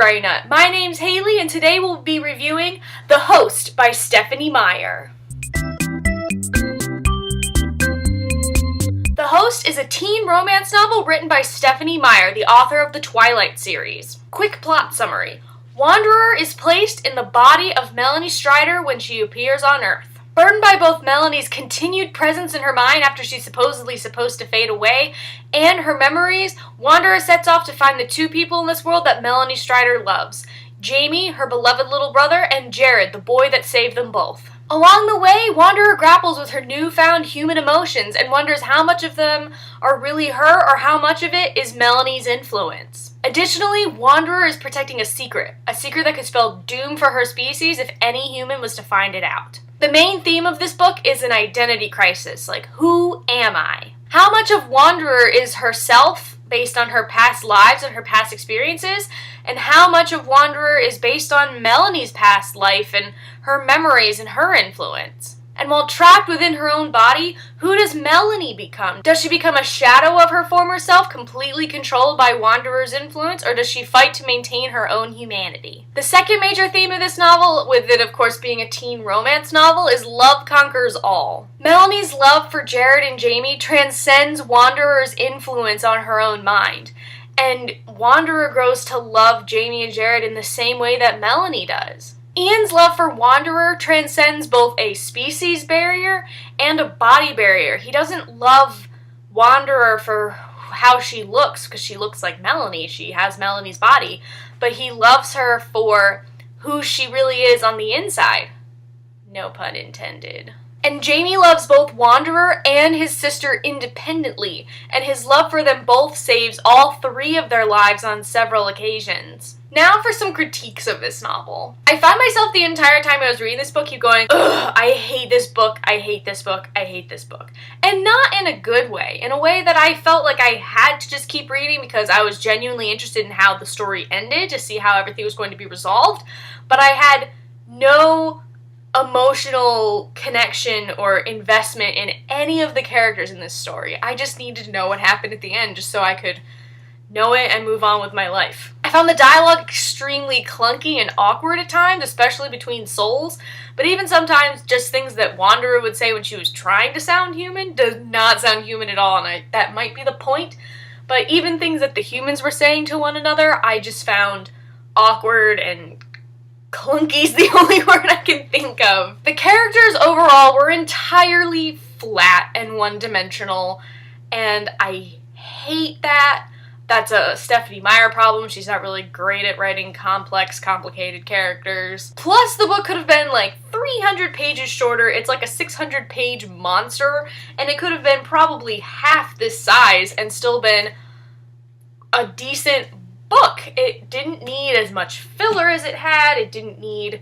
Library Nut. My name's Haley, and today we'll be reviewing The Host by Stephenie Meyer. The Host is a teen romance novel written by Stephenie Meyer, the author of the Twilight series. Quick plot summary. Wanderer is placed in the body of Melanie Strider when she appears on Earth. Burdened by both Melanie's continued presence in her mind after she's supposedly supposed to fade away, and her memories, Wanderer sets off to find the two people in this world that Melanie Strider loves. Jamie, her beloved little brother, and Jared, the boy that saved them both. Along the way, Wanderer grapples with her newfound human emotions and wonders how much of them are really her or how much of it is Melanie's influence. Additionally, Wanderer is protecting a secret that could spell doom for her species if any human was to find it out. The main theme of this book is an identity crisis, like, who am I? How much of Wanderer is herself, based on her past lives and her past experiences, and how much of Wanderer is based on Melanie's past life and her memories and her influence? And while trapped within her own body, who does Melanie become? Does she become a shadow of her former self, completely controlled by Wanderer's influence, or does she fight to maintain her own humanity? The second major theme of this novel, with it of course being a teen romance novel, is love conquers all. Melanie's love for Jared and Jamie transcends Wanderer's influence on her own mind, and Wanderer grows to love Jamie and Jared in the same way that Melanie does. Ian's love for Wanderer transcends both a species barrier and a body barrier. He doesn't love Wanderer for how she looks, because she looks like Melanie. She has Melanie's body. But he loves her for who she really is on the inside. No pun intended. And Jamie loves both Wanderer and his sister independently, and his love for them both saves all three of their lives on several occasions. Now for some critiques of this novel. I found myself the entire time I was reading this book keep going, ugh, I hate this book, I hate this book, I hate this book. And not in a good way, in a way that I felt like I had to just keep reading because I was genuinely interested in how the story ended, to see how everything was going to be resolved, but I had no emotional connection or investment in any of the characters in this story. I just needed to know what happened at the end just so I could know it and move on with my life. I found the dialogue extremely clunky and awkward at times, especially between souls, but even sometimes just things that Wanderer would say when she was trying to sound human does not sound human at all, and that might be the point, but even things that the humans were saying to one another, I just found awkward, and clunky is the only word I can think of. The characters overall were entirely flat and one-dimensional, and I hate that. That's a Stephenie Meyer problem. She's not really great at writing complex, complicated characters. Plus, the book could have been like 300 pages shorter. It's like a 600-page monster, and it could have been probably half this size and still been a decent book. It didn't need as much filler as it had. It didn't need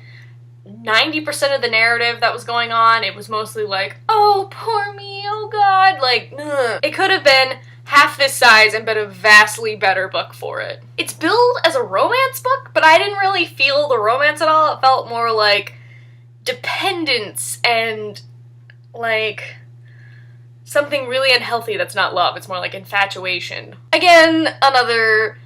90% of the narrative that was going on. It was mostly like, oh, poor me, oh god, like, ugh. It could have been half this size and been a vastly better book for it. It's billed as a romance book, but I didn't really feel the romance at all. It felt more like dependence and like something really unhealthy that's not love. It's more like infatuation. Again, another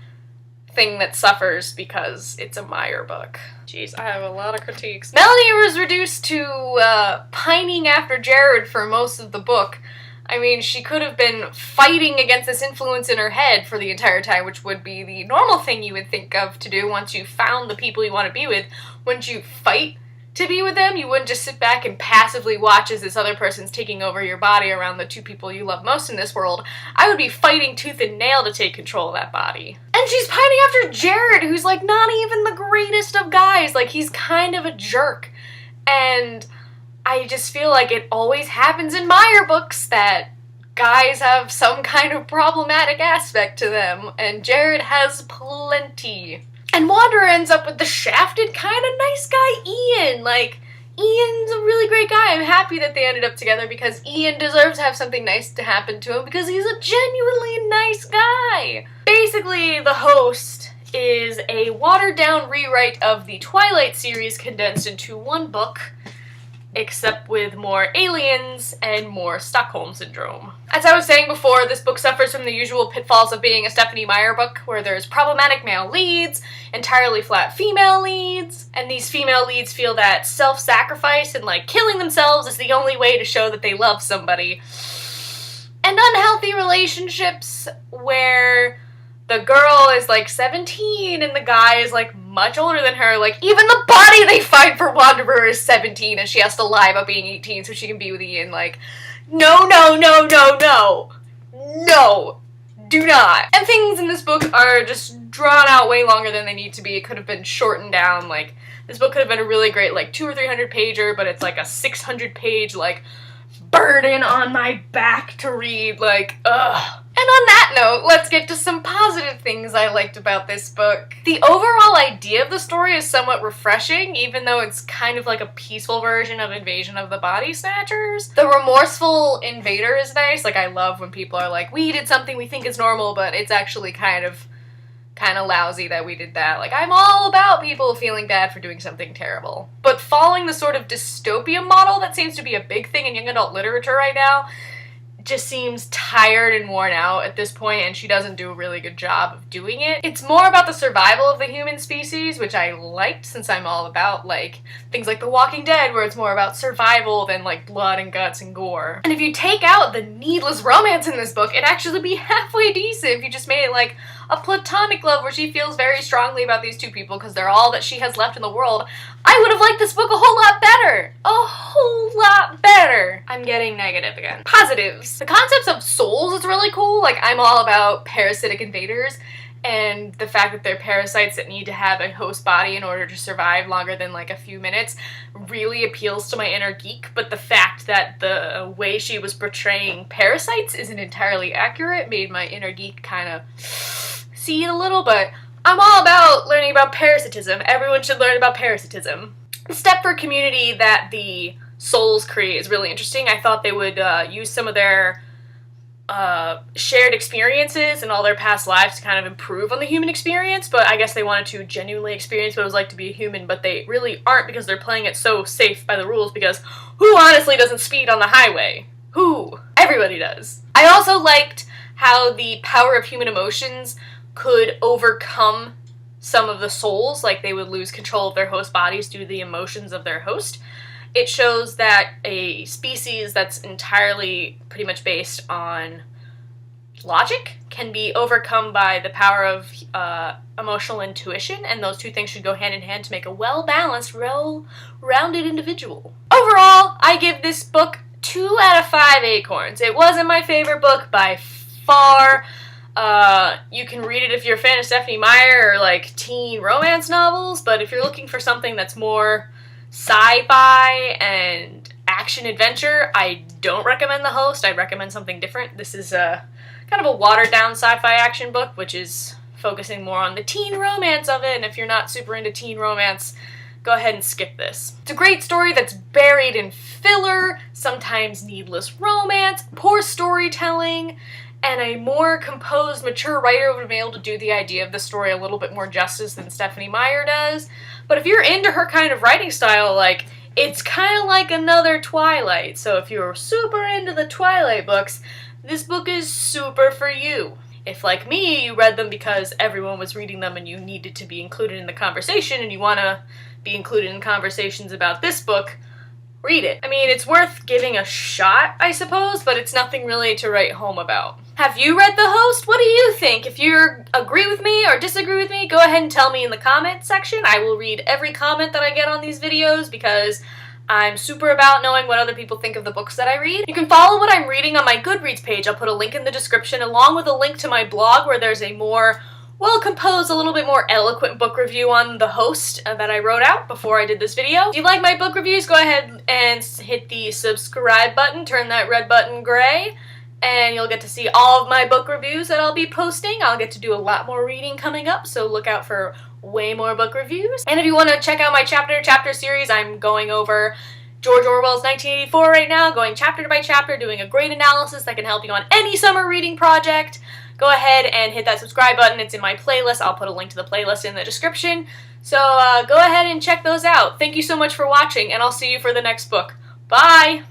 thing that suffers because it's a Meyer book. Jeez, I have a lot of critiques. Melanie was reduced to pining after Jared for most of the book. I mean, she could have been fighting against this influence in her head for the entire time, which would be the normal thing you would think of to do once you found the people you want to be with. Wouldn't you fight to be with them? You wouldn't just sit back and passively watch as this other person's taking over your body around the two people you love most in this world. I would be fighting tooth and nail to take control of that body. And she's pining after Jared, who's like not even the greatest of guys. Like, he's kind of a jerk. And I just feel like it always happens in Meyer books that guys have some kind of problematic aspect to them, and Jared has plenty. And Wanderer ends up with the shafted kind of nice guy Ian. Like, Ian's a really great guy. I'm happy that they ended up together because Ian deserves to have something nice to happen to him because he's a genuinely nice guy. Basically, The Host is a watered-down rewrite of the Twilight series condensed into one book. except with more aliens and more Stockholm Syndrome. As I was saying before, this book suffers from the usual pitfalls of being a Stephenie Meyer book, where there's problematic male leads, entirely flat female leads, and these female leads feel that self-sacrifice and like killing themselves is the only way to show that they love somebody. And unhealthy relationships where the girl is like 17 and the guy is like much older than her. Like, even the body they find for Wanderer is 17 and she has to lie about being 18 so she can be with Ian. Like, no, no, no, no, no. No. Do not. And things in this book are just drawn out way longer than they need to be. It could have been shortened down. Like, this book could have been a really great, like, 200 or 300 pager, but it's like a 600 page, like, burden on my back to read. Like, ugh. And on that note, let's get to some positive things I liked about this book. The overall idea of the story is somewhat refreshing, even though it's kind of like a peaceful version of Invasion of the Body Snatchers. The remorseful invader is nice. Like, I love when people are like, we did something we think is normal, but it's actually kind of lousy that we did that. Like, I'm all about people feeling bad for doing something terrible. But following the sort of dystopian model that seems to be a big thing in young adult literature right now just seems tired and worn out at this point, and she doesn't do a really good job of doing it. It's more about the survival of the human species, which I liked, since I'm all about, like, things like The Walking Dead, where it's more about survival than, like, blood and guts and gore. And if you take out the needless romance in this book, it'd actually be halfway decent if you just made it, like, a platonic love where she feels very strongly about these two people because they're all that she has left in the world. I would have liked this book a whole lot better. A whole lot better. I'm getting negative again. Positives. The concepts of souls is really cool. Like, I'm all about parasitic invaders, and the fact that they're parasites that need to have a host body in order to survive longer than like a few minutes really appeals to my inner geek, but the fact that the way she was portraying parasites isn't entirely accurate made my inner geek kind of see it a little, but I'm all about learning about parasitism. Everyone should learn about parasitism. The Stepford community that the souls create is really interesting. I thought they would use some of their shared experiences and all their past lives to kind of improve on the human experience, but I guess they wanted to genuinely experience what it was like to be a human, but they really aren't because they're playing it so safe by the rules, because who honestly doesn't speed on the highway? Who? Everybody does. I also liked how the power of human emotions could overcome some of the souls, like they would lose control of their host bodies due to the emotions of their host. It shows that a species that's entirely pretty much based on logic can be overcome by the power of emotional intuition, and those two things should go hand in hand to make a well-balanced, well-rounded individual. Overall, I give this book 2 out of 5 acorns. It wasn't my favorite book by far. You can read it if you're a fan of Stephenie Meyer or like teen romance novels, but if you're looking for something that's more sci-fi and action-adventure, I don't recommend The Host. I'd recommend something different. This is a kind of a watered-down sci-fi action book, which is focusing more on the teen romance of it, and if you're not super into teen romance, go ahead and skip this. It's a great story that's buried in filler, sometimes needless romance, poor storytelling, and a more composed, mature writer would have been able to do the idea of the story a little bit more justice than Stephenie Meyer does. But if you're into her kind of writing style, like, it's kind of like another Twilight. So if you're super into the Twilight books, this book is super for you. If, like me, you read them because everyone was reading them and you needed to be included in the conversation and you want to be included in conversations about this book, read it. I mean, it's worth giving a shot, I suppose, but it's nothing really to write home about. Have you read The Host? What do you think? If you agree with me or disagree with me, go ahead and tell me in the comment section. I will read every comment that I get on these videos because I'm super about knowing what other people think of the books that I read. You can follow what I'm reading on my Goodreads page. I'll put a link in the description along with a link to my blog where there's a more well-composed, a little bit more eloquent book review on The Host that I wrote out before I did this video. If you like my book reviews, go ahead and hit the subscribe button, turn that red button gray, and you'll get to see all of my book reviews that I'll be posting. I'll get to do a lot more reading coming up, so look out for way more book reviews. And if you want to check out my chapter series, I'm going over George Orwell's 1984 right now, going chapter by chapter, doing a great analysis that can help you on any summer reading project. Go ahead and hit that subscribe button. It's in my playlist. I'll put a link to the playlist in the description. So go ahead and check those out. Thank you so much for watching, and I'll see you for the next book. Bye!